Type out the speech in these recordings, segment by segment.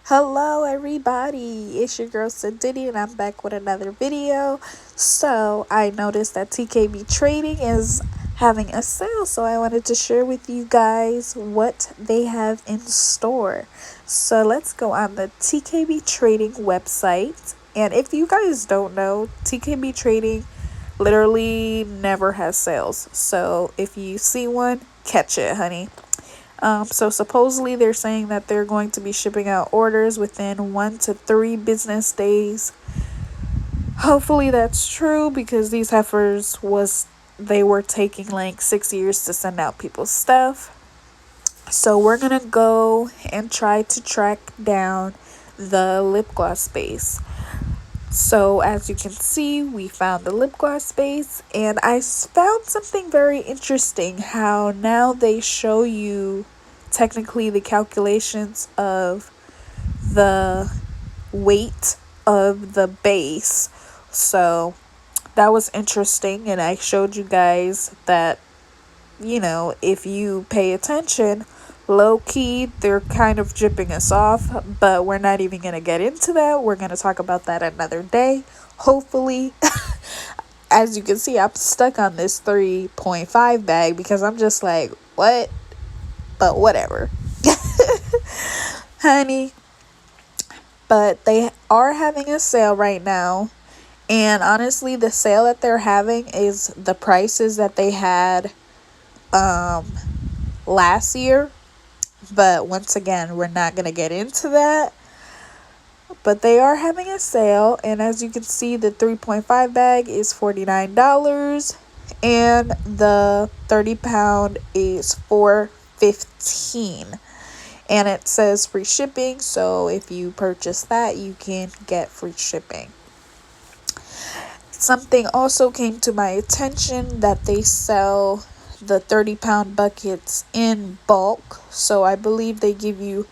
Hello everybody, it's your girl Sadiddy and I'm back with another video. So I noticed that TKB Trading is having a sale, so I wanted to share with you guys what they have in store. So let's go on the TKB Trading website, and if you guys don't know, TKB Trading literally never has sales. So if you see one, catch it, honey. So supposedly they're saying that they're going to be shipping out orders within 1 to 3 business days. Hopefully that's true, because these heifers they were taking like 6 years to send out people's stuff. So we're gonna go and try to track down the lip gloss base. So as you can see, we found the lip gloss base, and I found something very interesting, how now they show you technically the calculations of the weight of the base. So that was interesting, and I showed you guys that, if you pay attention, low key they're kind of dripping us off, but we're not even gonna get into that. We're gonna talk about that another day, hopefully. As you can see, I'm stuck on this 3.5 bag because I'm just like, what? But whatever. Honey, but they are having a sale right now, and honestly the sale that they're having is the prices that they had last year. But once again, we're not going to get into that. But they are having a sale, and as you can see, the 3.5 bag is $49 and the 30-pound is $4.15, and it says free shipping. So if you purchase that, you can get free shipping. Something also came to my attention, that they sell the 30-pound buckets in bulk. So I believe they give you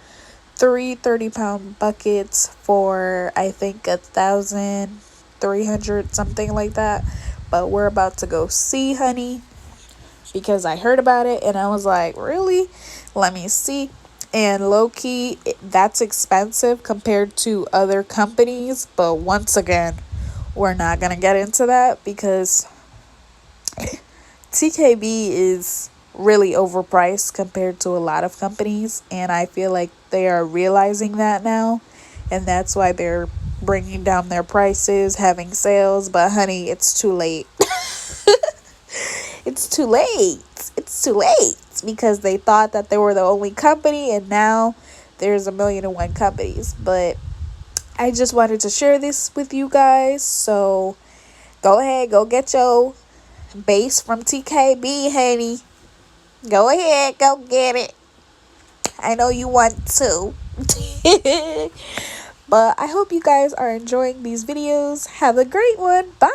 3 30-pound buckets for, I think, 1,300, something like that. But we're about to go see, honey, because I heard about it and I was like, really? Let me see. And low-key, that's expensive compared to other companies. But once again, we're not gonna get into that because TKB is really overpriced compared to a lot of companies, and I feel like they are realizing that now, and that's why they're bringing down their prices, having sales. But honey, it's too late. It's too late because they thought that they were the only company, and now there's 1,000,001 companies. But I just wanted to share this with you guys, so go ahead, go get your base from TKB, honey. Go ahead, go get it. I know you want to. But I hope you guys are enjoying these videos. Have a great one. Bye.